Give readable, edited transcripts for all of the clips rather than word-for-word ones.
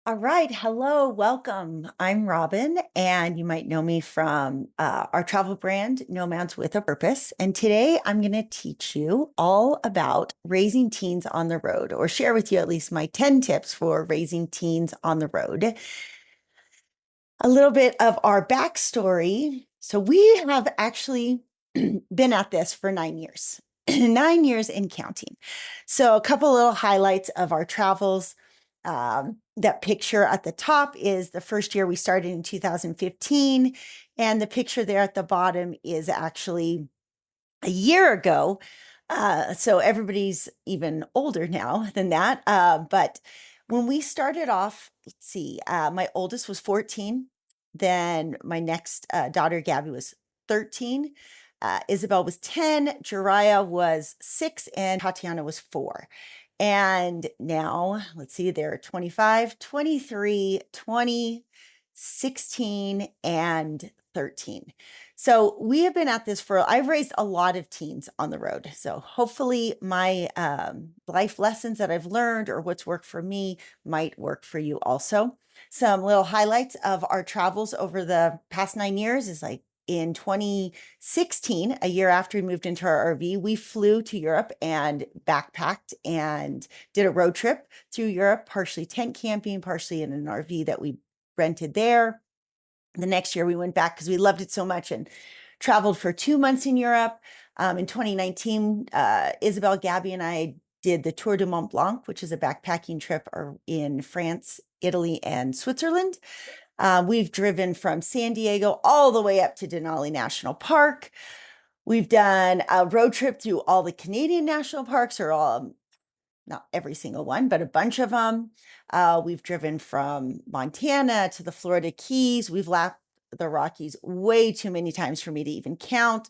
All right. Hello. Welcome. I'm Robyn, and you might know me from our travel brand, Nomads with a Purpose. And today I'm going to teach you all about raising teens on the road, or share with you at least my 10 tips for raising teens on the road. A little bit of our backstory. So, we have actually been at this for 9 years, 9 years in counting. So, a couple little highlights of our travels. That picture at the top is the first year we started in 2015. And the picture there at the bottom is actually a year ago. So everybody's even older now than that. But when we started off, let's see, my oldest was 14. Then my next daughter, Gabi, was 13. Isabelle was 10. Jiraiya was 6. And Tatiana was 4. And now, let's see, they're 25, 23, 20, 16, and 13. So we have been at this I've raised a lot of teens on the road. So hopefully my life lessons that I've learned or what's worked for me might work for you also. Some little highlights of our travels over the past 9 years is like in 2016, a year after we moved into our RV, we flew to Europe and backpacked and did a road trip through Europe, partially tent camping, partially in an RV that we rented there. The next year we went back because we loved it so much and traveled for 2 months in Europe. In 2019, Isabelle, Gabi, and I did the Tour de Mont Blanc, which is a backpacking trip in France, Italy, and Switzerland. We've driven from San Diego all the way up to Denali National Park. We've done a road trip through all the Canadian national parks, or all, not every single one, but a bunch of them. We've driven from Montana to the Florida Keys. We've lapped the Rockies way too many times for me to even count.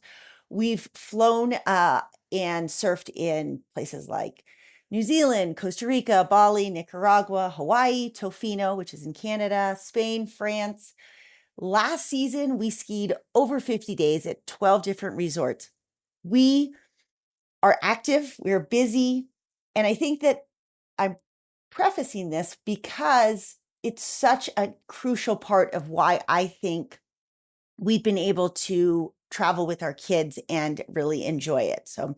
We've flown and surfed in places like New Zealand, Costa Rica, Bali, Nicaragua, Hawaii, Tofino, which is in Canada, Spain, France. Last season, we skied over 50 days at 12 different resorts. We are active, we're busy, and I think that I'm prefacing this because it's such a crucial part of why I think we've been able to travel with our kids and really enjoy it. So,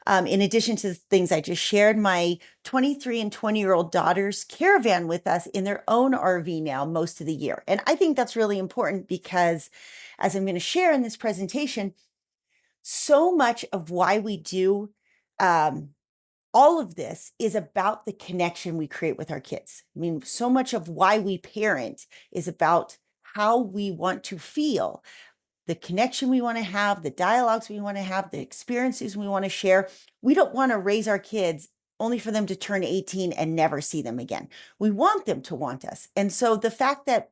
in addition to the things I just shared, my 23 and 20-year-old daughters caravan with us in their own RV now most of the year. And I think that's really important because, as I'm going to share in this presentation, so much of why we do all of this is about the connection we create with our kids. I mean, so much of why we parent is about how we want to feel, the connection we want to have, the dialogues we want to have, the experiences we want to share. We don't want to raise our kids only for them to turn 18 and never see them again. We want them to want us. And so the fact that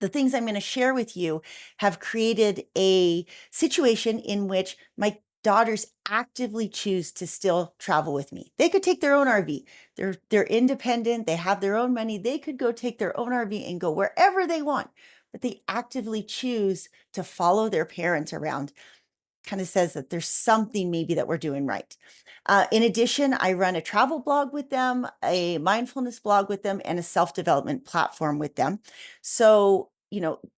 the things I'm going to share with you have created a situation in which my daughters actively choose to still travel with me. They could take their own RV. They're independent. They have their own money. They could go take their own RV and go wherever they want, but they actively choose to follow their parents around. Kind of says that there's something maybe that we're doing right. In addition, I run a travel blog with them, a mindfulness blog with them, and a self-development platform with them. So,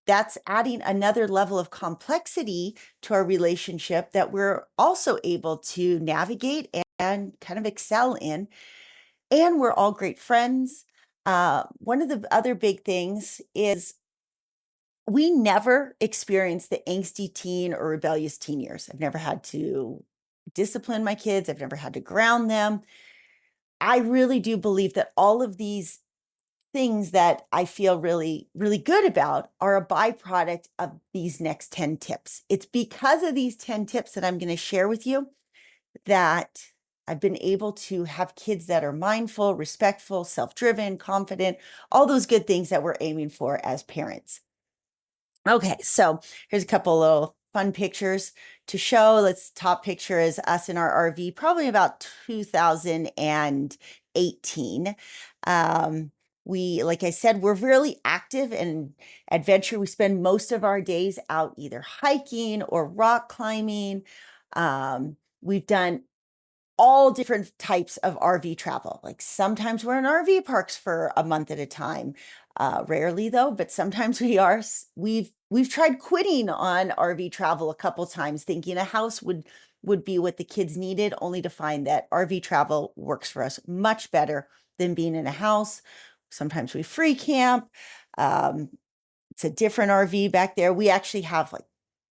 that's adding another level of complexity to our relationship that we're also able to navigate and kind of excel in. And we're all great friends. One of the other big things is we never experienced the angsty teen or rebellious teen years. I've never had to discipline my kids. I've never had to ground them. I really do believe that all of these things that I feel really, really good about are a byproduct of these next 10 tips. It's because of these 10 tips that I'm going to share with you that I've been able to have kids that are mindful, respectful, self-driven, confident, all those good things that we're aiming for as parents. Okay, so here's a couple little fun pictures to show. Top picture is us in our RV, probably about 2018. Like I said, we're really active and adventure. We spend most of our days out either hiking or rock climbing. We've done all different types of RV travel. Like sometimes we're in RV parks for a month at a time. Rarely though, but sometimes we are. We've tried quitting on RV travel a couple times, thinking a house would be what the kids needed, only to find that RV travel works for us much better than being in a house. Sometimes we free camp. It's a different RV back there. We actually have like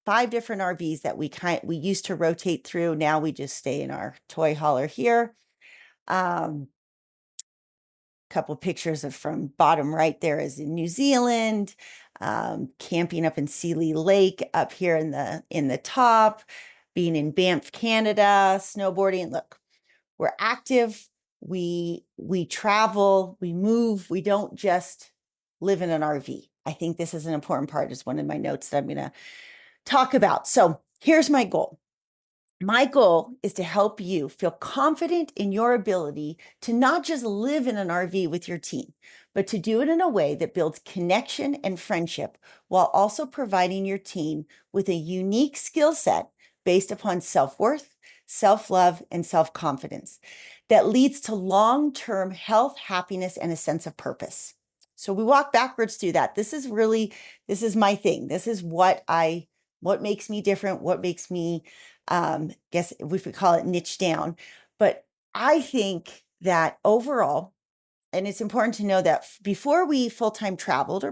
5 different RVs that we used to rotate through. Now we just stay in our toy hauler here. Couple pictures of from bottom right there is in New Zealand, camping up in Sealy Lake up here in the top, being in Banff, Canada, snowboarding. Look, we're active, we travel, we move, we don't just live in an RV. I think this is an important part, is one of my notes that I'm going to talk about. So here's my goal. My goal is to help you feel confident in your ability to not just live in an RV with your teen, but to do it in a way that builds connection and friendship while also providing your teen with a unique skill set based upon self-worth, self-love, and self-confidence that leads to long-term health, happiness, and a sense of purpose. So we walk backwards through that. This is my thing. This is what makes me different, what makes me guess if we could call it niche down. But I think that overall, and it's important to know that before we full-time traveled,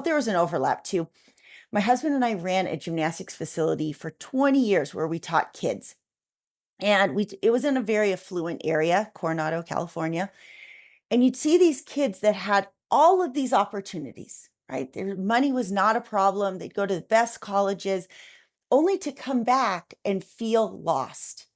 there was an overlap too. My husband and I ran a gymnastics facility for 20 years where we taught kids. And it was in a very affluent area, Coronado, California. And you'd see these kids that had all of these opportunities, right? Their money was not a problem. They'd go to the best colleges, only to come back and feel lost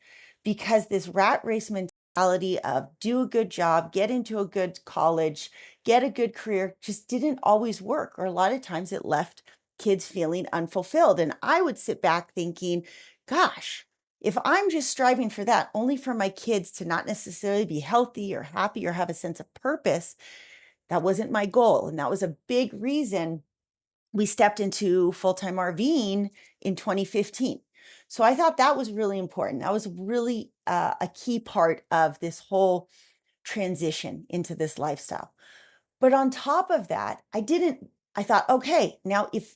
because this rat race mentality of do a good job, get into a good college, get a good career just didn't always work. Or a lot of times it left kids feeling unfulfilled. And I would sit back thinking, gosh, if I'm just striving for that, only for my kids to not necessarily be healthy or happy or have a sense of purpose, that wasn't my goal. And that was a big reason we stepped into full-time RVing in 2015. So I thought that was really important. That was really a key part of this whole transition into this lifestyle. But on top of that, I thought, okay, now if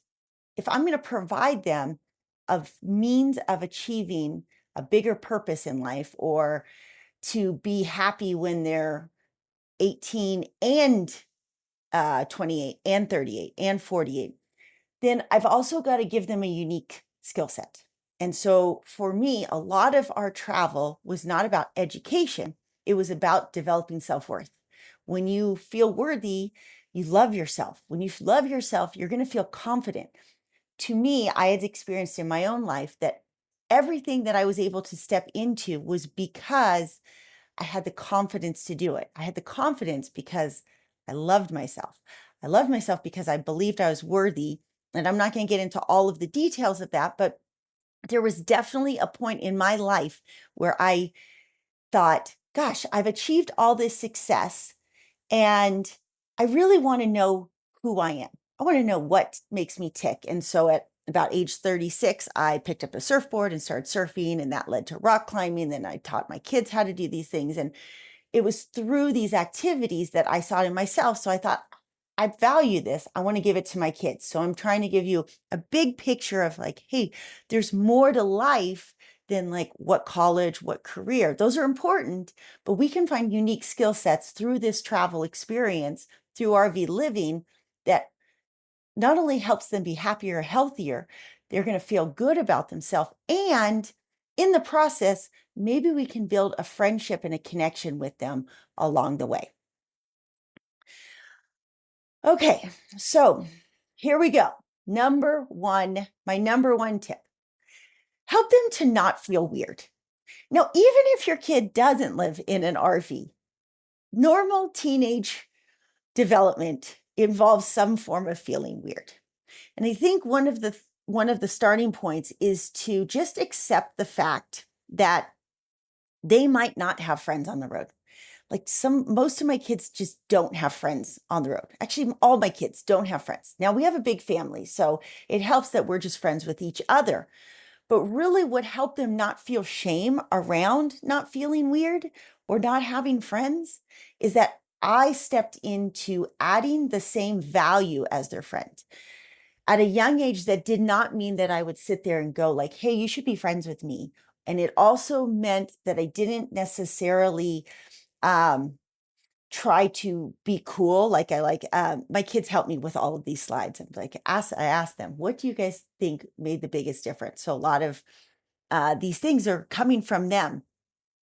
I'm going to provide them a means of achieving a bigger purpose in life, or to be happy when they're 18 and 28 and 38 and 48, then I've also got to give them a unique skill set. And so for me, a lot of our travel was not about education. It was about developing self-worth. When you feel worthy, you love yourself. When you love yourself, you're going to feel confident. To me, I had experienced in my own life that everything that I was able to step into was because I had the confidence to do it. I had the confidence because I loved myself. I loved myself because I believed I was worthy. And I'm not going to get into all of the details of that, but there was definitely a point in my life where I thought, gosh, I've achieved all this success and I really want to know who I am. I want to know what makes me tick. And so at about age 36, I picked up a surfboard and started surfing, and that led to rock climbing. Then I taught my kids how to do these things. And it was through these activities that I saw it in myself. So I thought, I value this. I want to give it to my kids. So I'm trying to give you a big picture of like, hey, there's more to life than like what college, what career. Those are important, but we can find unique skill sets through this travel experience, through RV living, that not only helps them be happier, healthier, they're going to feel good about themselves. And in the process, maybe we can build a friendship and a connection with them along the way. Okay, so here we go. My number one tip, help them to not feel weird. Now, even if your kid doesn't live in an RV, normal teenage development involves some form of feeling weird. And I think one of the starting points is to just accept the fact that they might not have friends on the road. Like most of my kids just don't have friends on the road. Actually, all my kids don't have friends. Now we have a big family, so it helps that we're just friends with each other. But really, what helped them not feel shame around not feeling weird or not having friends is that I stepped into adding the same value as their friend. At a young age, that did not mean that I would sit there and go like, "Hey, you should be friends with me." And it also meant that I didn't necessarily um, try to be cool. Like my kids help me with all of these slides. I'm like, I asked them, what do you guys think made the biggest difference? So a lot of these things are coming from them.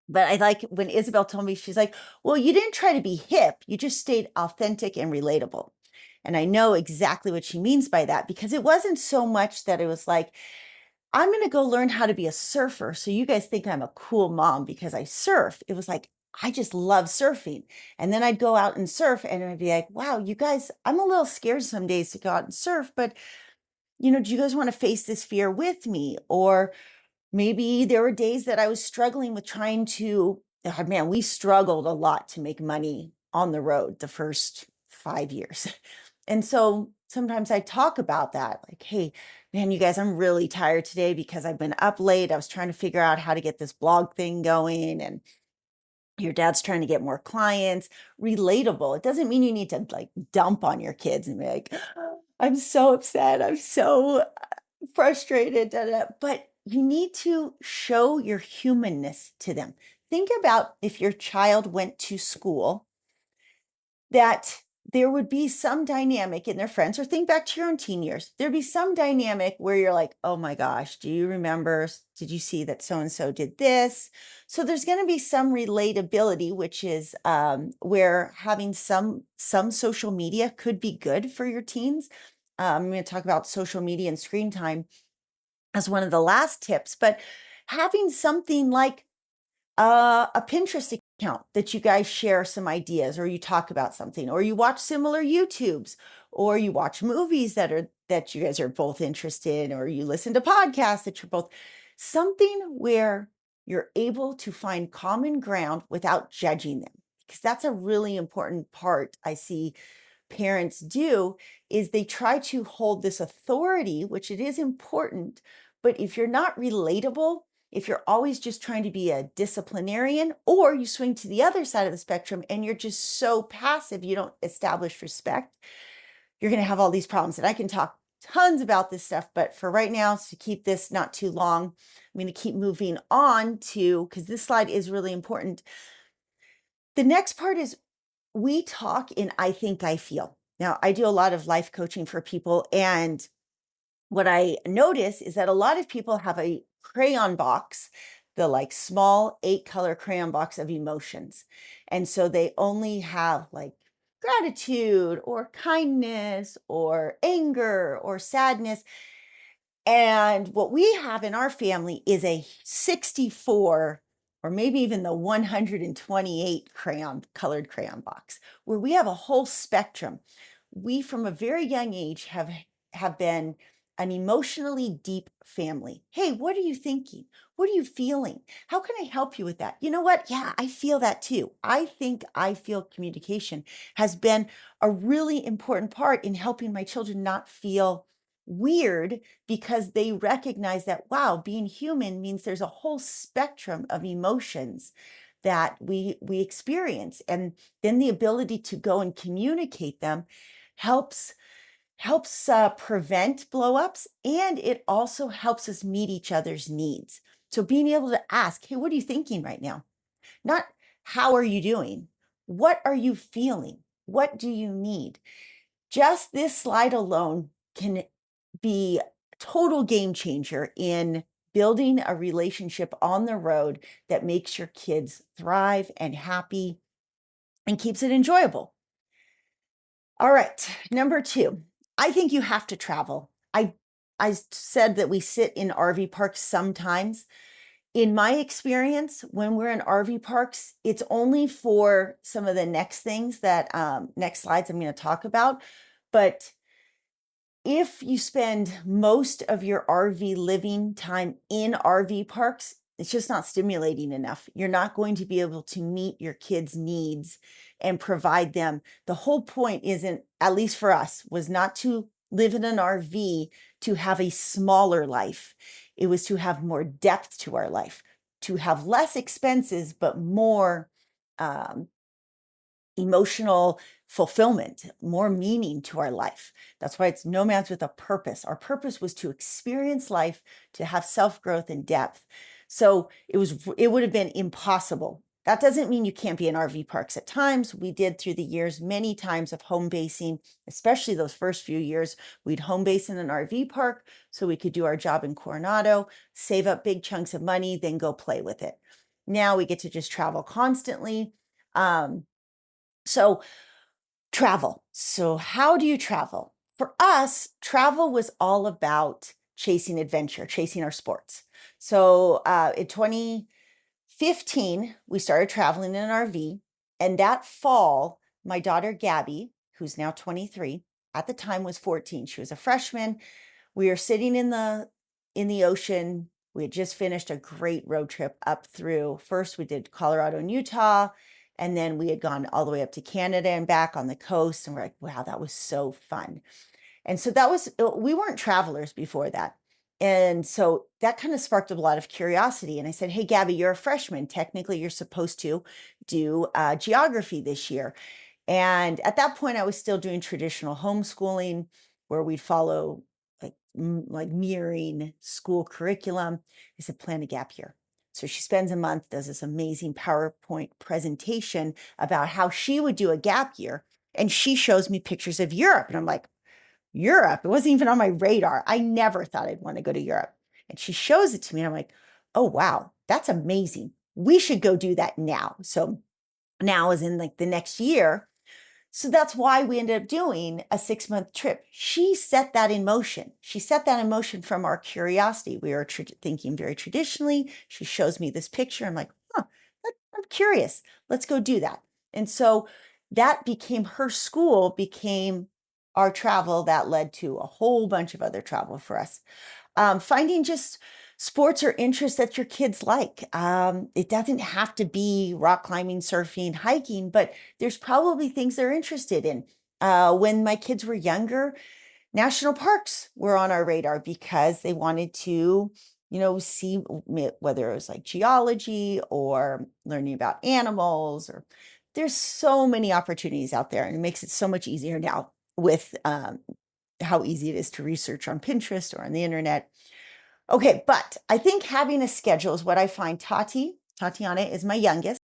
But I like when Isabelle told me, she's like, well, you didn't try to be hip. You just stayed authentic and relatable. And I know exactly what she means by that, because it wasn't so much that it was like, I'm going to go learn how to be a surfer. So you guys think I'm a cool mom because I surf. It was like, I just love surfing. And then I'd go out and surf and I'd be like, wow, you guys, I'm a little scared some days to go out and surf, but do you guys want to face this fear with me? Or maybe there were days that I was struggling with trying to, oh man, we struggled a lot to make money on the road the first 5 years. And so sometimes I talk about that, like, hey, man, you guys, I'm really tired today because I've been up late. I was trying to figure out how to get this blog thing going, and your dad's trying to get more clients. Relatable. It doesn't mean you need to like dump on your kids and be like, I'm so upset. I'm so frustrated. Da, da, da." But you need to show your humanness to them. Think about if your child went to school, that there would be some dynamic in their friends, or think back to your own teen years. There'd be some dynamic where you're like, oh my gosh, do you remember? Did you see that so and so did this? So there's going to be some relatability, which is where having some social media could be good for your teens. I'm going to talk about social media and screen time as one of the last tips, but having something like a Pinterest account that you guys share some ideas, or you talk about something, or you watch similar YouTubes, or you watch movies that you guys are both interested in, or you listen to podcasts that you're both, something where you're able to find common ground without judging them. Because that's a really important part I see parents do, is they try to hold this authority, which it is important, but if you're not relatable, if you're always just trying to be a disciplinarian, or you swing to the other side of the spectrum and you're just so passive, you don't establish respect, you're going to have all these problems. And I can talk tons about this stuff, but for right now, to keep this not too long, I'm going to keep moving on to, because this slide is really important. The next part is, we talk in I think, I feel. Now, I do a lot of life coaching for people, and what I notice is that a lot of people have a crayon box, the like small 8-color crayon box of emotions. And so they only have like gratitude or kindness or anger or sadness. And what we have in our family is a 64, or maybe even the 128 colored crayon box, where we have a whole spectrum. We, from a very young age, have been an emotionally deep family. Hey, what are you thinking? What are you feeling? How can I help you with that? You know what? Yeah, I feel that too. I think I feel communication has been a really important part in helping my children not feel weird, because they recognize that, wow, being human means there's a whole spectrum of emotions that we experience, and then the ability to go and communicate them helps prevent blowups, and it also helps us meet each other's needs. So being able to ask, hey, what are you thinking right now? Not how are you doing? What are you feeling? What do you need? Just this slide alone can be a total game changer in building a relationship on the road that makes your kids thrive and happy and keeps it enjoyable. All right, number 2, I think you have to travel. I said that we sit in RV parks sometimes. In my experience, when we're in RV parks, it's only for some of the next things that next slides I'm going to talk about. But if you spend most of your RV living time in RV parks, it's just not stimulating enough. You're not going to be able to meet your kids' needs and provide them. The whole point isn't, at least for us, was not to live in an RV to have a smaller life. It was to have more depth to our life, to have less expenses, but more um, emotional fulfillment, more meaning to our life. That's why it's nomads with a purpose. Our purpose was to experience life, to have self-growth and depth. So it would have been impossible. That doesn't mean you can't be in RV parks at times. We did through the years many times of home basing, especially those first few years. We'd home base in an RV park so we could do our job in Coronado, save up big chunks of money, then go play with it. Now we get to just travel constantly. So travel. So how do you travel? For us, travel was all about chasing adventure, chasing our sports. So in 2015, we started traveling in an RV. And that fall, my daughter Gabi, who's now 23, at the time was 14. She was a freshman. We were sitting in the ocean. We had just finished a great road trip up through. First, we did Colorado and Utah, and then we had gone all the way up to Canada and back on the coast. And we're like, wow, that was so fun. And so we weren't travelers before that. And so that kind of sparked a lot of curiosity. And I said, hey, Gabi, you're a freshman. Technically, you're supposed to do geography this year. And at that point, I was still doing traditional homeschooling where we'd follow like mirroring school curriculum. I said, plan a gap year. So she spends a month, does this amazing PowerPoint presentation about how she would do a gap year. And she shows me pictures of Europe. And I'm like, Europe? It wasn't even on my radar. I never thought I'd want to go to Europe. And she shows it to me. And I'm like, oh, wow, that's amazing. We should go do that now. So now is in like the next year. So that's why we ended up doing a 6-month trip. She set that in motion. She set that in motion from our curiosity. We were thinking very traditionally. She shows me this picture. I'm like, huh, I'm curious. Let's go do that. And so that became her school, became our travel that led to a whole bunch of other travel for us. Finding just sports or interests that your kids like. It doesn't have to be rock climbing, surfing, hiking, but there's probably things they're interested in. When my kids were younger, national parks were on our radar because they wanted to, see whether it was like geology or learning about animals, or there's so many opportunities out there, and it makes it so much easier now with how easy it is to research on Pinterest or on the internet. Okay, but I think having a schedule is what I find. Tatiana is my youngest.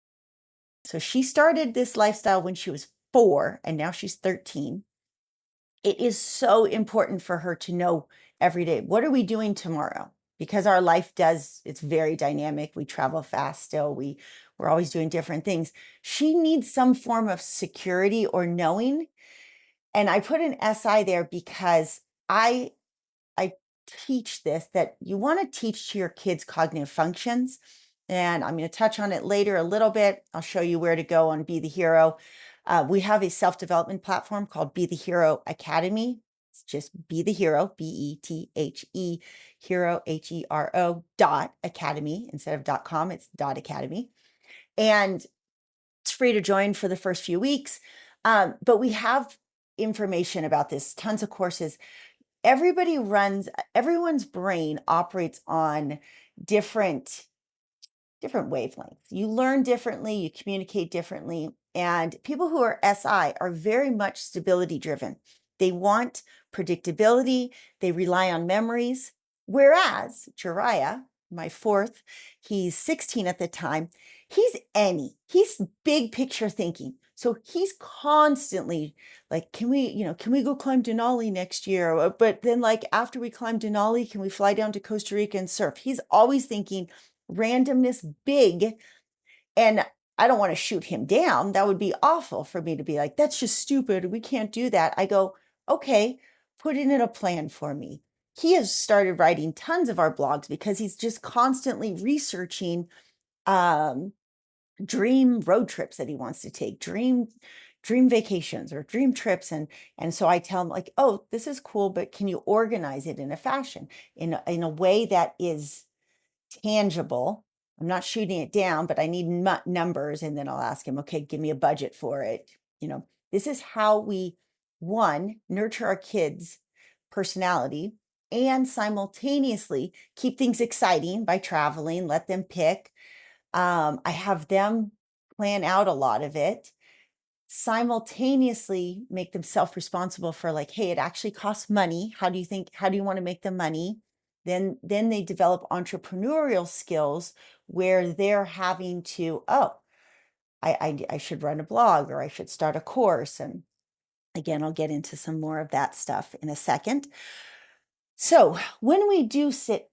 So she started this lifestyle when she was 4, and now she's 13. It is so important for her to know every day, what are we doing tomorrow? Because our life it's very dynamic. We travel fast still. We're always doing different things. She needs some form of security or knowing. And I put an SI there because I teach this, that you want to teach to your kids cognitive functions. And I'm going to touch on it later a little bit. I'll show you where to go on Be the Hero. We have a self-development platform called Be the Hero Academy. It's just Be the Hero, BETHE, hero, HERO .academy. Instead of .com, it's .academy. And it's free to join for the first few weeks. But we have information about this, tons of courses. Everyone's brain operates on different wavelengths. You learn differently, you communicate differently, and people who are SI are very much stability driven. They want predictability, they rely on memories, whereas Jiraiya, my 4th, he's 16 at the time, he's big picture thinking. So he's constantly like, can we go climb Denali next year? But then like after we climb Denali, can we fly down to Costa Rica and surf? He's always thinking randomness big. And I don't want to shoot him down. That would be awful for me to be like, that's just stupid. We can't do that. I go, okay, put it in a plan for me. He has started writing tons of our blogs because he's just constantly researching dream road trips that he wants to take, dream vacations or dream trips. And so I tell him like, oh, this is cool, but can you organize it in a fashion, in a way that is tangible? I'm not shooting it down, but I need numbers. And then I'll ask him, okay, give me a budget for it. This is how we, one, nurture our kids' personality, and simultaneously keep things exciting by traveling, let them pick. I have them plan out a lot of it, simultaneously make them self-responsible for like, hey, it actually costs money. How do you want to make the money? Then they develop entrepreneurial skills where they're having to, oh, I should run a blog or I should start a course. And again, I'll get into some more of that stuff in a second. So when we do sit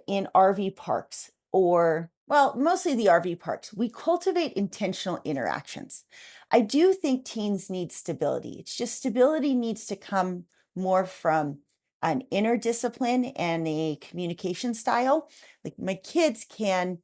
in RV parks, or well, mostly the RV parks, we cultivate intentional interactions. I do think teens need stability. It's just stability needs to come more from an inner discipline and a communication style. Like my kids can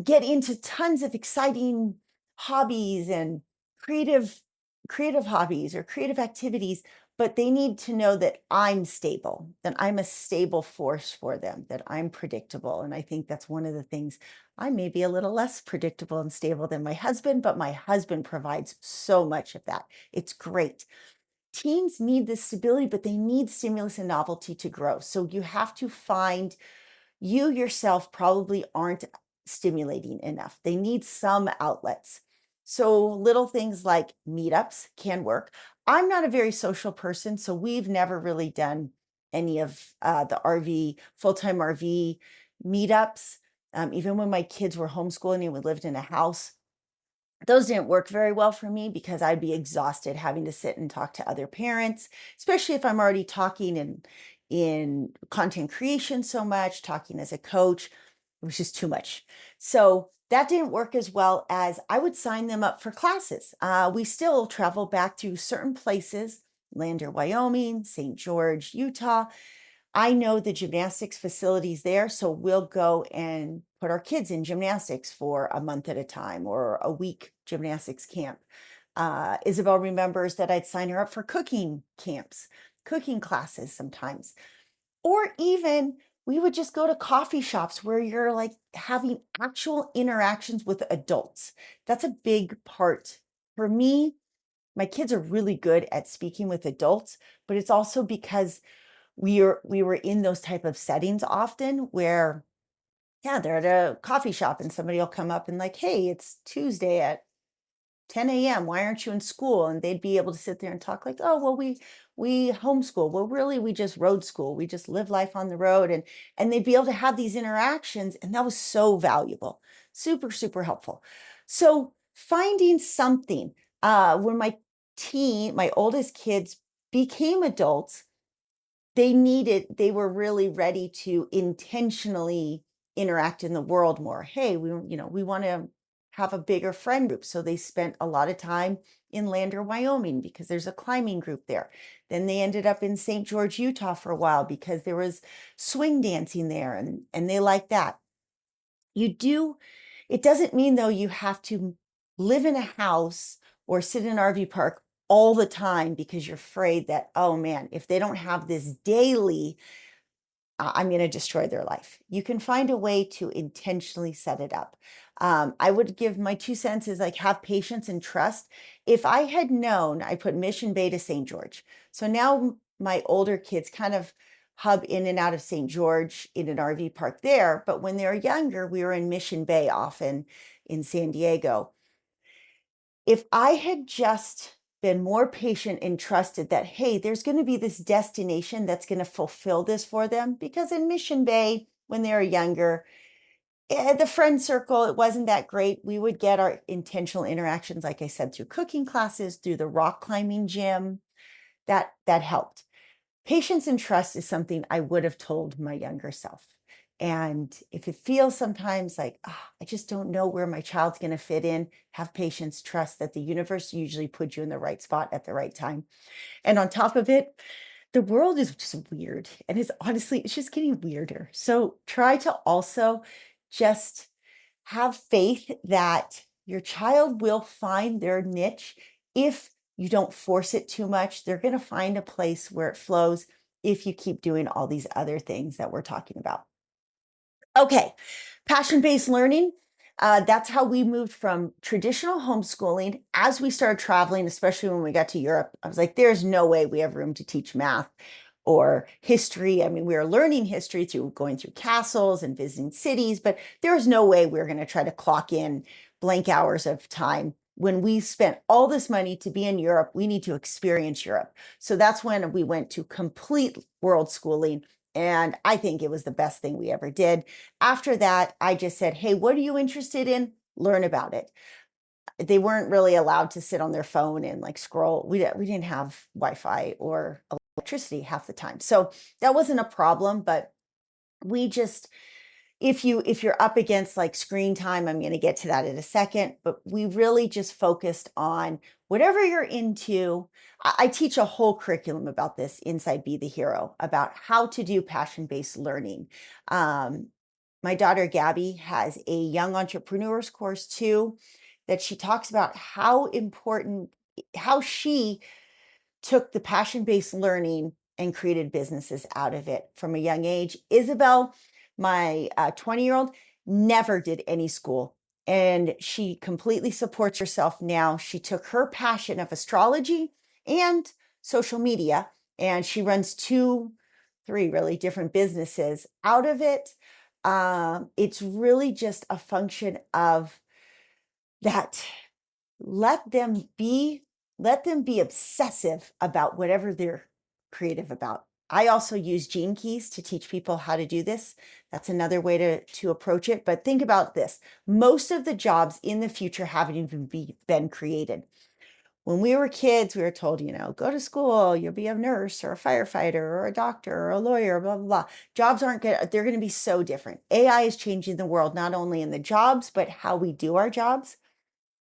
get into tons of exciting hobbies and creative creative hobbies or creative activities, but they need to know that I'm stable, that I'm a stable force for them, that I'm predictable. And I think that's one of the things. I may be a little less predictable and stable than my husband, but my husband provides so much of that. It's great. Teens need this stability, but they need stimulus and novelty to grow. So you have to find, you yourself probably aren't stimulating enough. They need some outlets. So little things like meetups can work. I'm not a very social person, so we've never really done any of the RV, full-time RV meetups. Even when my kids were homeschooling and we lived in a house, those didn't work very well for me because I'd be exhausted having to sit and talk to other parents, especially if I'm already talking in content creation so much, talking as a coach. It was just too much. So that didn't work as well as I would sign them up for classes. We still travel back to certain places, Lander, Wyoming, St. George, Utah. I know the gymnastics facilities there, so we'll go and put our kids in gymnastics for a month at a time or a week gymnastics camp. Isabelle remembers that I'd sign her up for cooking camps, cooking classes sometimes. Or even we would just go to coffee shops where you're like having actual interactions with adults. That's a big part. For me, my kids are really good at speaking with adults, but it's also because we were in those type of settings often where, yeah, they're at a coffee shop and somebody will come up and like, hey, it's Tuesday at 10 a.m. Why aren't you in school? And they'd be able to sit there and talk like, oh, well, we homeschool. Well, really, we just road school. We just live life on the road. And they'd be able to have these interactions. And that was so valuable, super, super helpful. So finding something, when my oldest kids became adults, they were really ready to intentionally interact in the world more. Hey, we want to have a bigger friend group. So they spent a lot of time in Lander, Wyoming, because there's a climbing group there. Then they ended up in St. George, Utah for a while because there was swing dancing there and they like that. It doesn't mean though you have to live in a house or sit in an RV park all the time because you're afraid that, oh man, if they don't have this daily, I'm going to destroy their life. You can find a way to intentionally set it up. I would give my 2 cents is like have patience and trust. If I had known, I put Mission Bay to St. George. So now my older kids kind of hub in and out of St. George in an RV park there. But when they were younger, we were in Mission Bay often in San Diego. If I had just been more patient and trusted that, hey, there's going to be this destination that's going to fulfill this for them, because in Mission Bay, when they were younger, the friend circle, it wasn't that great. We would get our intentional interactions, like I said, through cooking classes, through the rock climbing gym. That helped. Patience and trust is something I would have told my younger self. And if it feels sometimes like, oh, I just don't know where my child's going to fit in, have patience, trust that the universe usually puts you in the right spot at the right time. And on top of it, the world is just weird. And it's just getting weirder. So try to also just have faith that your child will find their niche. If you don't force it too much, they're going to find a place where it flows if you keep doing all these other things that we're talking about. Okay, passion-based learning. That's how we moved from traditional homeschooling as we started traveling, especially when we got to Europe. I was like, there's no way we have room to teach math or history. I mean, we were learning history through going through castles and visiting cities, but there was no way we were going to try to clock in blank hours of time. When we spent all this money to be in Europe, we need to experience Europe. So that's when we went to complete world schooling. And I think it was the best thing we ever did. After that, I just said, hey, what are you interested in? Learn about it. They weren't really allowed to sit on their phone and like scroll. We didn't have Wi-Fi or electricity half the time. So that wasn't a problem, but we just, if you're up against like screen time, I'm going to get to that in a second, but we really just focused on whatever you're into. I teach a whole curriculum about this inside Be the Hero, about how to do passion-based learning. My daughter Gabi has a young entrepreneurs course too, that she talks about how important, how she took the passion-based learning and created businesses out of it from a young age. Isabelle, my 20-year-old, never did any school, and she completely supports herself now. She took her passion of astrology and social media, and she runs three really different businesses out of it. It's really just a function of that. Let them be obsessive about whatever they're creative about. I also use Gene Keys to teach people how to do this. That's another way to approach it. But think about this. Most of the jobs in the future haven't even been created. When we were kids, we were told, go to school, you'll be a nurse or a firefighter or a doctor or a lawyer, blah, blah, blah. Jobs aren't good. They're going to be so different. AI is changing the world, not only in the jobs, but how we do our jobs.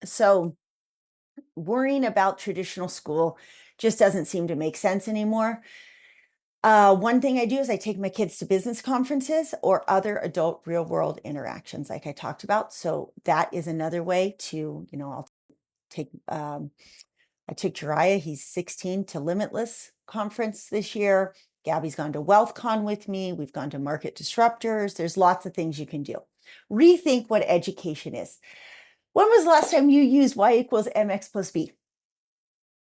So worrying about traditional school just doesn't seem to make sense anymore. One thing I do is I take my kids to business conferences or other adult real world interactions like I talked about. So that is another way to, I'll take, I took Jiraiya, he's 16, to Limitless conference this year. Gabi's gone to WealthCon with me. We've gone to Market Disruptors. There's lots of things you can do. Rethink what education is. When was the last time you used y equals mx plus b?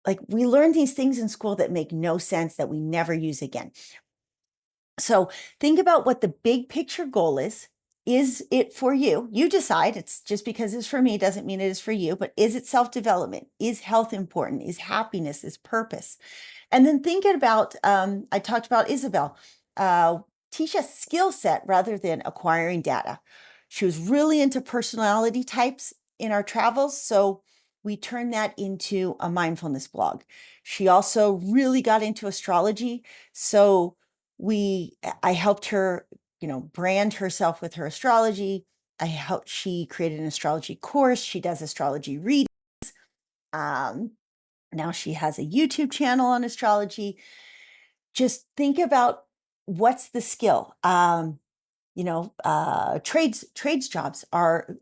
Like, we learn these things in school that make no sense, that we never use again. So think about what the big picture goal is. Is it for you? You decide. It's just because it's for me doesn't mean it is for you, but is it self-development? Is health important? Is happiness? Is purpose? And then thinking about, I talked about Isabelle, teach a skill set rather than acquiring data. She was really into personality types in our travels, so we turned that into a mindfulness blog. She also really got into astrology, so I helped her, brand herself with her astrology. She created an astrology course. She does astrology readings. Now she has a YouTube channel on astrology. Just think about what's the skill. Trades jobs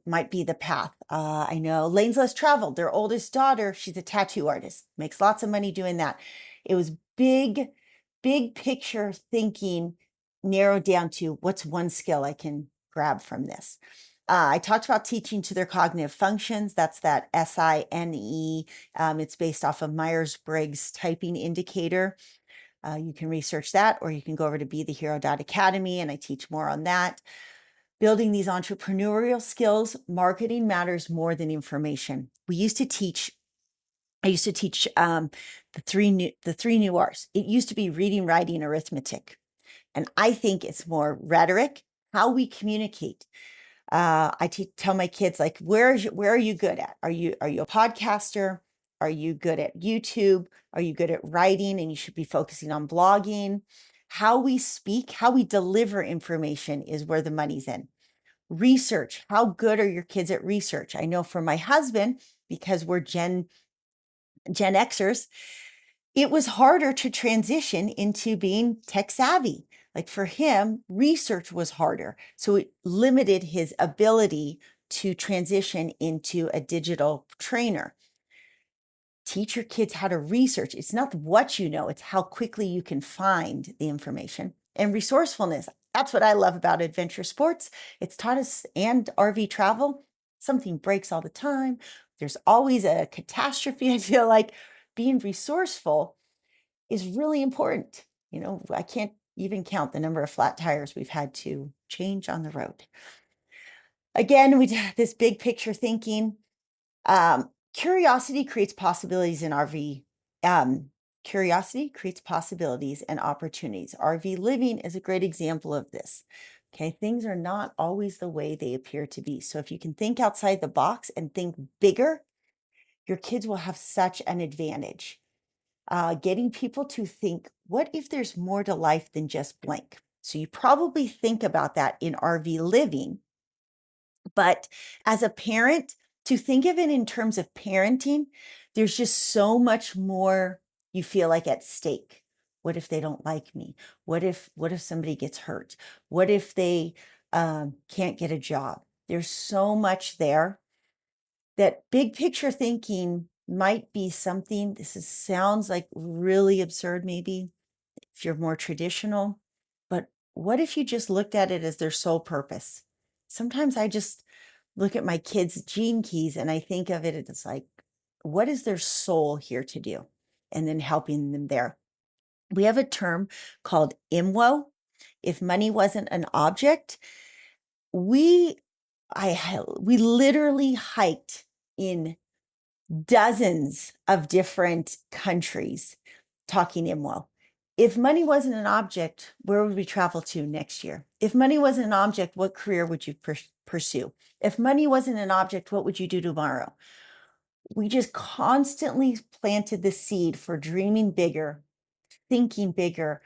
might be the path. I know Lane's Less Traveled, their oldest daughter, she's a tattoo artist, makes lots of money doing that. It was big picture thinking, narrowed down to what's one skill I can grab from this. I talked about teaching to their cognitive functions. That's that SINE. It's based off of Myers-Briggs typing indicator. You can research that, or you can go over to BeTheHero.academy, and I teach more on that. Building these entrepreneurial skills, marketing matters more than information. I used to teach the three new R's. It used to be reading, writing, arithmetic. And I think it's more rhetoric, how we communicate. I tell my kids, like, where are you good at? Are you a podcaster? Are you good at YouTube? Are you good at writing? And you should be focusing on blogging. How we speak, how we deliver information is where the money's in. Research. How good are your kids at research? I know for my husband, because we're Gen Xers, it was harder to transition into being tech savvy. Like, for him, research was harder. So it limited his ability to transition into a digital trainer. Teach your kids how to research. It's not what you know, it's how quickly you can find the information. And resourcefulness. That's what I love about adventure sports. It's taught us, and RV travel, something breaks all the time. There's always a catastrophe. I feel like being resourceful is really important. I can't even count the number of flat tires we've had to change on the road. Again, we did this big picture thinking. Curiosity creates possibilities in RV. Curiosity creates possibilities and opportunities. RV living is a great example of this. Okay, things are not always the way they appear to be. So if you can think outside the box and think bigger, your kids will have such an advantage. Getting people to think, what if there's more to life than just blank? So you probably think about that in RV living. But as a parent, to think of it in terms of parenting, there's just so much more you feel like at stake. What if they don't like me? What if somebody gets hurt? What if they can't get a job? There's so much there that big picture thinking might be something. Sounds like really absurd, maybe if you're more traditional, but what if you just looked at it as their sole purpose? Sometimes I just look at my kids' gene keys and I think of it as like, what is their soul here to do? And then helping them there. We have a term called IMWO. If money wasn't an object, we we literally hiked in dozens of different countries talking IMWO. If money wasn't an object, where would we travel to next year? If money wasn't an object, what career would you pursue? If money wasn't an object, what would you do tomorrow? We just constantly planted the seed for dreaming bigger, thinking bigger,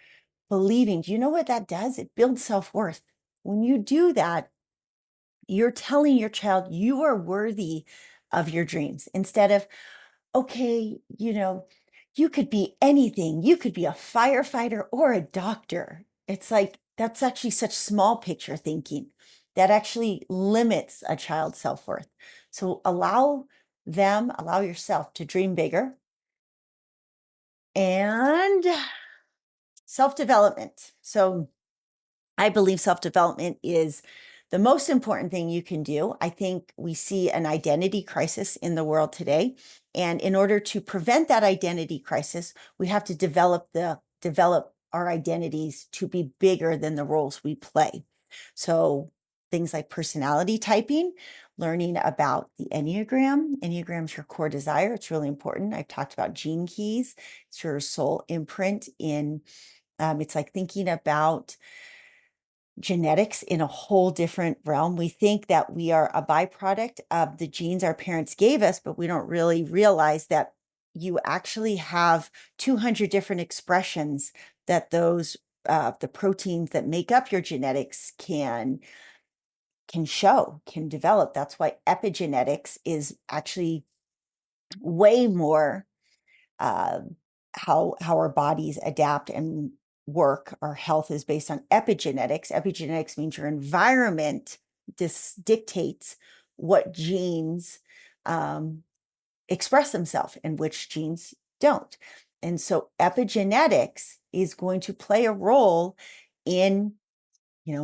believing. Do you know what that does? It builds self-worth. When you do that, you're telling your child you are worthy of your dreams instead of, okay, you could be anything. You could be a firefighter or a doctor. It's like, that's actually such small picture thinking that actually limits a child's self-worth. So allow yourself to dream bigger. And self-development. So I believe self-development is the most important thing you can do. I think we see an identity crisis in the world today. And in order to prevent that identity crisis, we have to develop our identities to be bigger than the roles we play. So things like personality typing, learning about the Enneagram. Enneagram is your core desire. It's really important. I've talked about gene keys. It's your soul imprint in, it's like thinking about genetics in a whole different realm. We think that we are a byproduct of the genes our parents gave us, but we don't really realize that you actually have 200 different expressions that those the proteins that make up your genetics can develop. That's why epigenetics is actually way more how our bodies adapt and work. Our health is based on epigenetics. Epigenetics means your environment dictates what genes express themselves and which genes don't. And so epigenetics is going to play a role in,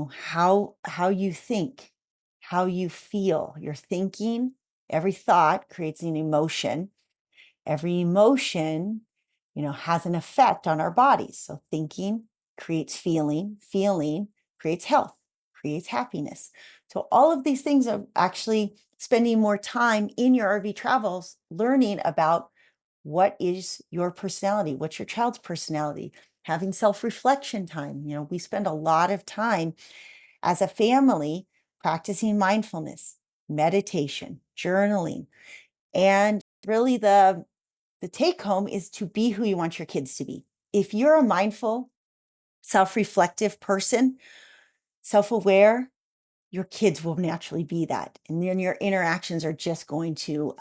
how you think, how you feel. Your thinking, every thought creates an emotion. Every emotion, has an effect on our bodies. So thinking creates feeling, feeling creates health, creates happiness. So all of these things are actually spending more time in your RV travels, learning about what is your personality, what's your child's personality, having self-reflection time. We spend a lot of time as a family practicing mindfulness, meditation, journaling, and really the take home is to be who you want your kids to be. If you're a mindful, self-reflective person, self-aware, your kids will naturally be that. And then your interactions are just going to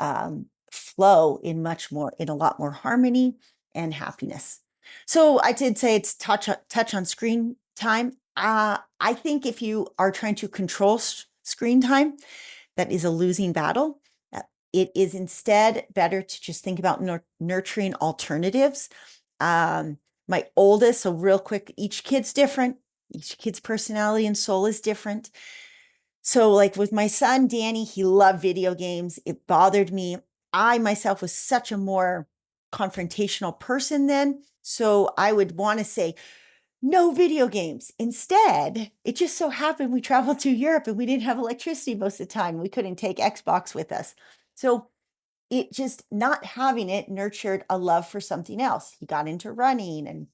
flow in a lot more harmony and happiness. So I did say it's touch on screen time. I think if you are trying to control screen time, that is a losing battle. It is instead better to just think about nurturing alternatives. My oldest, so real quick, each kid's different. Each kid's personality and soul is different. So like with my son, Danny, he loved video games. It bothered me. I myself was such a more confrontational person then. So I would want to say, no video games. Instead, it just so happened we traveled to Europe and we didn't have electricity most of the time. We couldn't take Xbox with us. So it just not having it nurtured a love for something else. He got into running and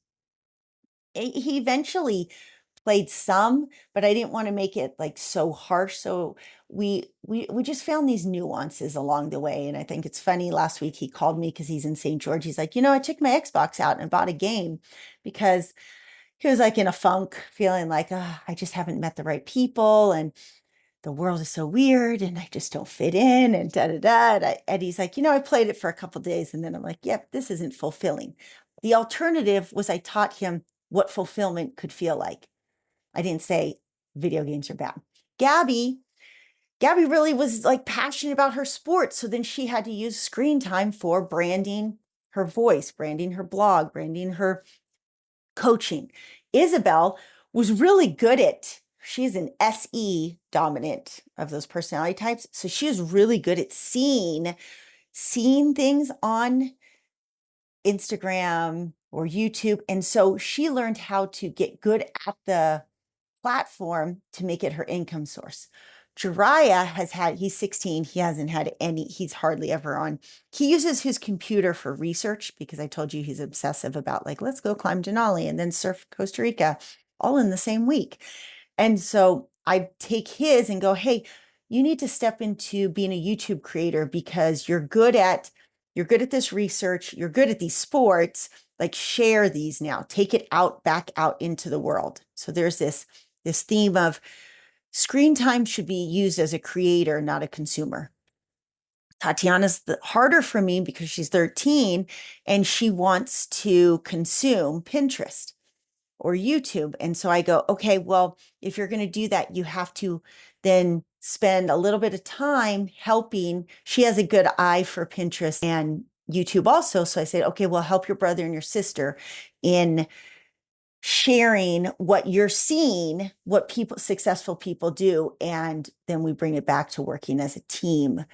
he eventually played some, but I didn't want to make it like so harsh. So we just found these nuances along the way. And I think it's funny. Last week he called me because he's in St. George. He's like, I took my Xbox out and bought a game because he was like in a funk, feeling like, I just haven't met the right people and the world is so weird and I just don't fit in and da da da. And he's like, I played it for a couple days and then I'm like, yep, this isn't fulfilling. The alternative was I taught him what fulfillment could feel like. I didn't say video games are bad. Gabi really was like passionate about her sports. So then she had to use screen time for branding her voice, branding her blog, branding her coaching. Isabelle was really good at, she's an SE dominant of those personality types. So she was really good at seeing things on Instagram or YouTube. And so she learned how to get good at the platform to make it her income source. Jiraiya he's 16. He hasn't had any, he's hardly ever on. He uses his computer for research because I told you he's obsessive about like, let's go climb Denali and then surf Costa Rica all in the same week. And so I take his and go, hey, you need to step into being a YouTube creator because you're good at this research. You're good at these sports, like share these now, take it back out into the world. So there's this theme of screen time should be used as a creator, not a consumer. Tatiana's harder for me because she's 13 and she wants to consume Pinterest or YouTube. And so I go, okay, well, if you're going to do that, you have to then spend a little bit of time helping. She has a good eye for Pinterest and YouTube also. So I said, okay, well, help your brother and your sister in sharing what you're seeing, what successful people do. And then we bring it back to working as a team.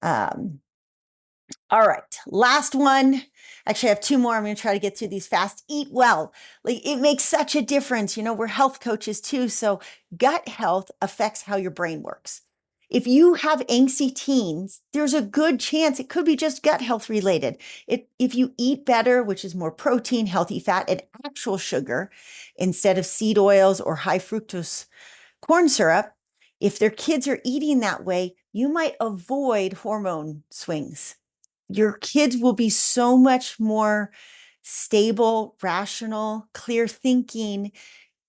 All right, last one. Actually, I have two more. I'm going to try to get through these fast. Eat well. Like it makes such a difference. We're health coaches too. So gut health affects how your brain works. If you have angsty teens, there's a good chance it could be just gut health related. If you eat better, which is more protein, healthy fat, and actual sugar instead of seed oils or high fructose corn syrup, if their kids are eating that way, you might avoid hormone swings. Your kids will be so much more stable, rational, clear thinking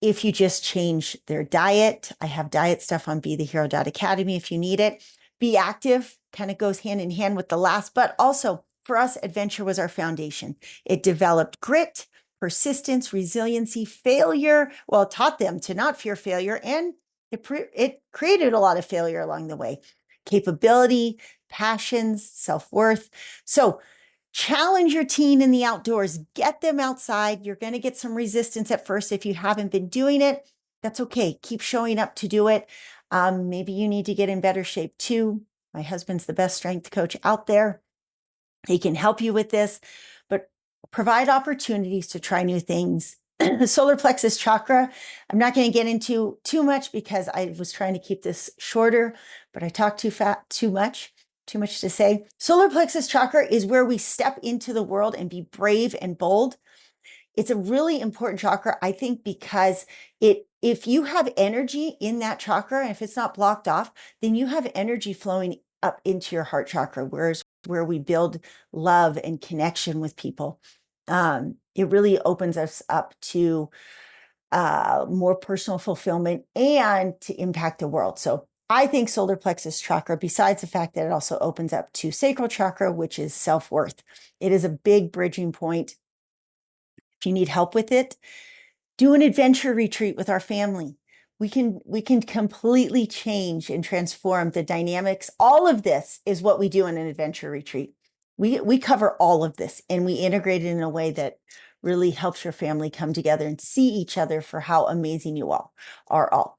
if you just change their diet. I have diet stuff on BeTheHero.academy if you need it. Be active kind of goes hand in hand with the last, but also for us, adventure was our foundation. It developed grit, persistence, resiliency, failure. Well, it taught them to not fear failure, and it created a lot of failure along the way. Capability, passions, self-worth. So challenge your teen in the outdoors, get them outside. You're going to get some resistance at first if you haven't been doing it. That's okay. Keep showing up to do it. Maybe you need to get in better shape too. My husband's the best strength coach out there. He can help you with this, but provide opportunities to try new things. The solar plexus chakra, I'm not going to get into too much because I was trying to keep this shorter, but I talked too much to say. Solar plexus chakra is where we step into the world and be brave and bold. It's a really important chakra, I think, because if you have energy in that chakra, and if it's not blocked off, then you have energy flowing up into your heart chakra, where we build love and connection with people. It really opens us up to more personal fulfillment and to impact the world. So I think solar plexus chakra, besides the fact that it also opens up to sacral chakra, which is self-worth, it is a big bridging point. If you need help with it, do an adventure retreat with our family. We can completely change and transform the dynamics. All of this is what we do in an adventure retreat. We cover all of this and we integrate it in a way that really helps your family come together and see each other for how amazing you all are all.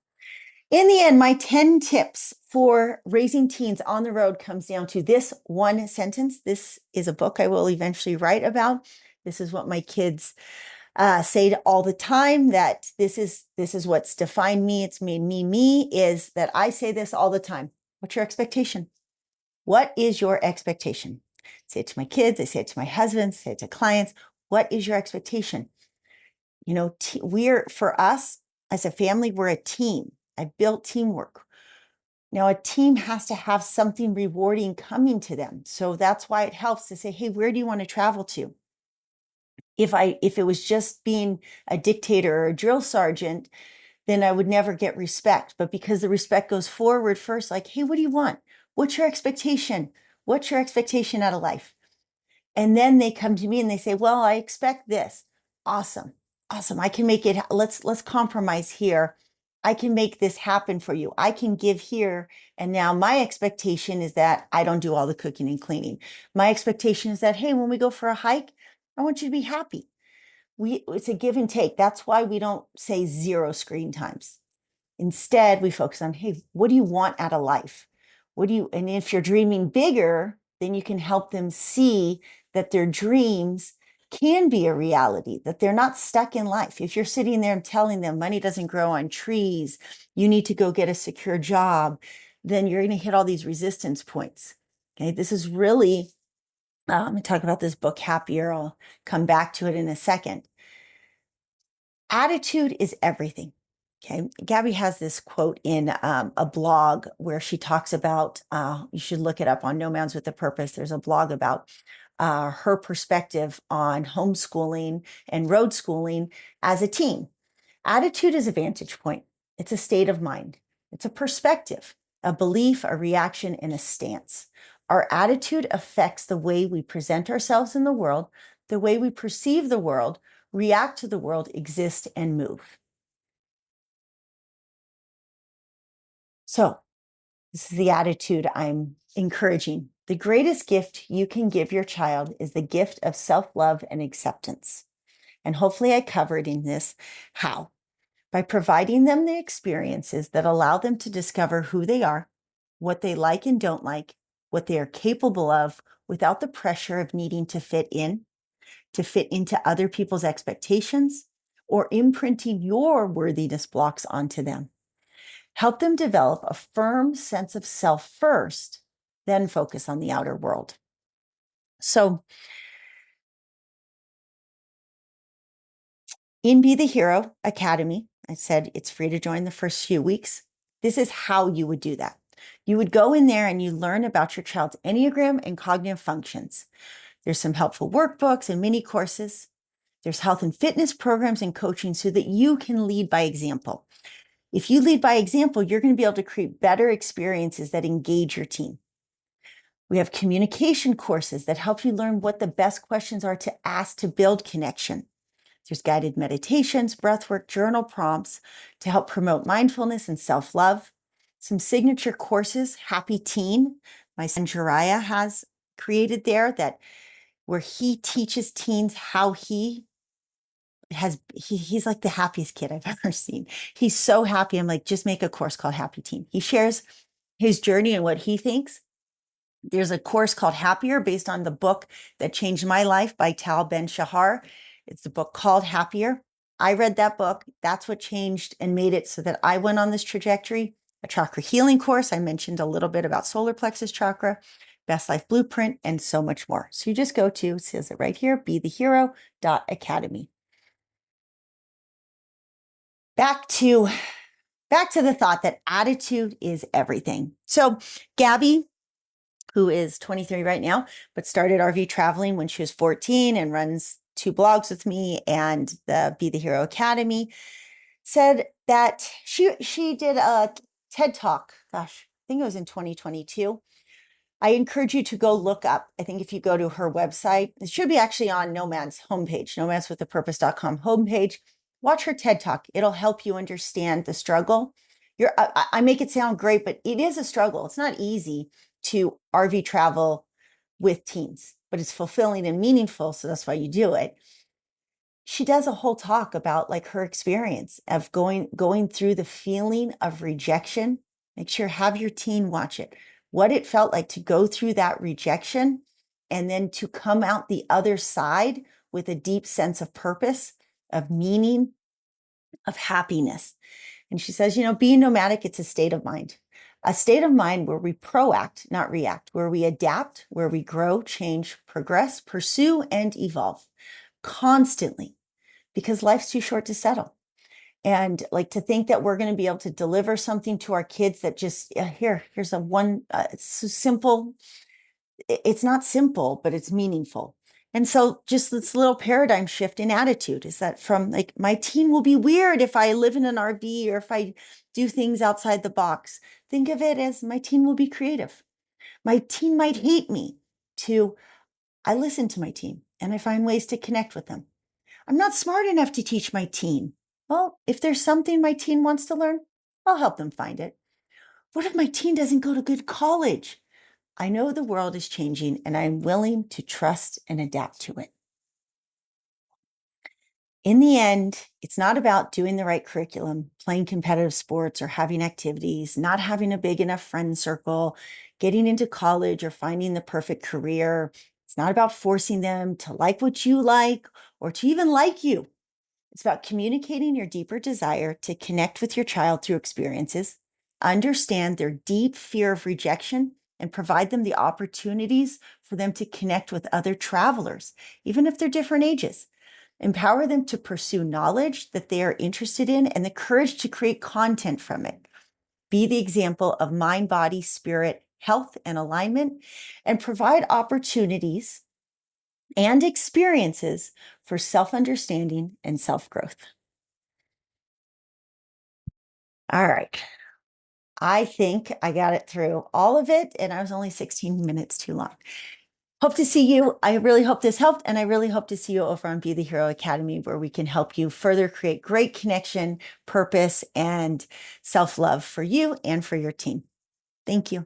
In the end, my 10 tips for raising teens on the road comes down to this one sentence. This is a book I will eventually write about. This is what my kids say all the time that this is what's defined me. It's made me is that I say this all the time. What's your expectation? What is your expectation? I say it to my kids. I say it to my husband. I say it to clients. What is your expectation? You know, for us as a family, we're a team. I built teamwork. Now, a team has to have something rewarding coming to them. So that's why it helps to say, hey, where do you want to travel to? If it was just being a dictator or a drill sergeant, then I would never get respect. But because the respect goes forward first, like, hey, what do you want? What's your expectation? What's your expectation out of life? And then they come to me and they say, well, I expect this. Awesome. Awesome. I can make it. Let's compromise here. I can make this happen for you. I can give here. And now my expectation is that I don't do all the cooking and cleaning. My expectation is that, hey, when we go for a hike, I want you to be happy. It's a give and take. That's why we don't say zero screen times. Instead, we focus on, hey, what do you want out of life? And if you're dreaming bigger, then you can help them see that their dreams can be a reality, that they're not stuck in life. If you're sitting there and telling them money doesn't grow on trees, you need to go get a secure job, then you're going to hit all these resistance points. Okay, this is really, I'm going to talk about this book, Happier. I'll come back to it in a second. Attitude is everything. Okay. Gabi has this quote in a blog where she talks about, you should look it up on No Mounds with a Purpose. There's a blog about her perspective on homeschooling and road schooling as a teen. Attitude is a vantage point. It's a state of mind. It's a perspective, a belief, a reaction, and a stance. Our attitude affects the way we present ourselves in the world, the way we perceive the world, react to the world, exist, and move. So this is the attitude I'm encouraging. The greatest gift you can give your child is the gift of self-love and acceptance. And hopefully I covered in this how. By providing them the experiences that allow them to discover who they are, what they like and don't like, what they are capable of without the pressure of needing to fit into other people's expectations, or imprinting your worthiness blocks onto them. Help them develop a firm sense of self first, then focus on the outer world. So in Be the Hero Academy, I said it's free to join the first few weeks. This is how you would do that. You would go in there and you learn about your child's Enneagram and cognitive functions. There's some helpful workbooks and mini courses. There's health and fitness programs and coaching so that you can lead by example. If you lead by example, you're going to be able to create better experiences that engage your team. We have communication courses that help you learn what the best questions are to ask to build connection. There's guided meditations, breathwork, journal prompts to help promote mindfulness and self-love. Some signature courses, Happy Teen, my son Jiraiya has created there, where he teaches teens how he's like the happiest kid I've ever seen. He's so happy. I'm like, just make a course called Happy Teen. He shares his journey and what he thinks. There's a course called Happier based on the book that changed my life by Tal Ben-Shahar. It's the book called Happier. I read that book. That's what changed and made it so that I went on this trajectory. A chakra healing course. I mentioned a little bit about solar plexus chakra, Best Life Blueprint, and so much more. So you just go to, it says it right here, bethehero.academy. Back to the thought that attitude is everything. So Gabi, who is 23 right now, but started RV traveling when she was 14 and runs 2 blogs with me and the Be the Hero Academy, said that she did a TED Talk. Gosh, I think it was in 2022. I encourage you to go look up. I think if you go to her website, it should be actually on Nomad's homepage, nomadswithapurpose.com homepage. Watch her TED Talk. It'll help you understand the struggle. I make it sound great, but it is a struggle. It's not easy to RV travel with teens, but it's fulfilling and meaningful. So that's why you do it. She does a whole talk about like her experience of going through the feeling of rejection. Make sure have your teen watch it. What it felt like to go through that rejection and then to come out the other side with a deep sense of purpose, of meaning, of happiness. And she says, being nomadic, it's a state of mind where we proact, not react, where we adapt, where we grow, change, progress, pursue, and evolve constantly because life's too short to settle. And like to think that we're going to be able to deliver something to our kids that just here's a one, it's so simple. It's not simple, but it's meaningful. And so just this little paradigm shift in attitude is that from like, my teen will be weird if I live in an RV or if I do things outside the box. Think of it as my teen will be creative. My teen might hate me to, I listen to my teen and I find ways to connect with them. I'm not smart enough to teach my teen. Well, if there's something my teen wants to learn, I'll help them find it. What if my teen doesn't go to good college? I know the world is changing and I'm willing to trust and adapt to it. In the end, it's not about doing the right curriculum, playing competitive sports or having activities, not having a big enough friend circle, getting into college or finding the perfect career. It's not about forcing them to like what you like or to even like you. It's about communicating your deeper desire to connect with your child through experiences, understand their deep fear of rejection, and provide them the opportunities for them to connect with other travelers, even if they're different ages. Empower them to pursue knowledge that they are interested in and the courage to create content from it. Be the example of mind, body, spirit, health, and alignment, and provide opportunities and experiences for self-understanding and self-growth. All right. I think I got it through all of it, and I was only 16 minutes too long. Hope to see you. I really hope this helped, and I really hope to see you over on Be the Hero Academy, where we can help you further create great connection, purpose, and self-love for you and for your team. Thank you.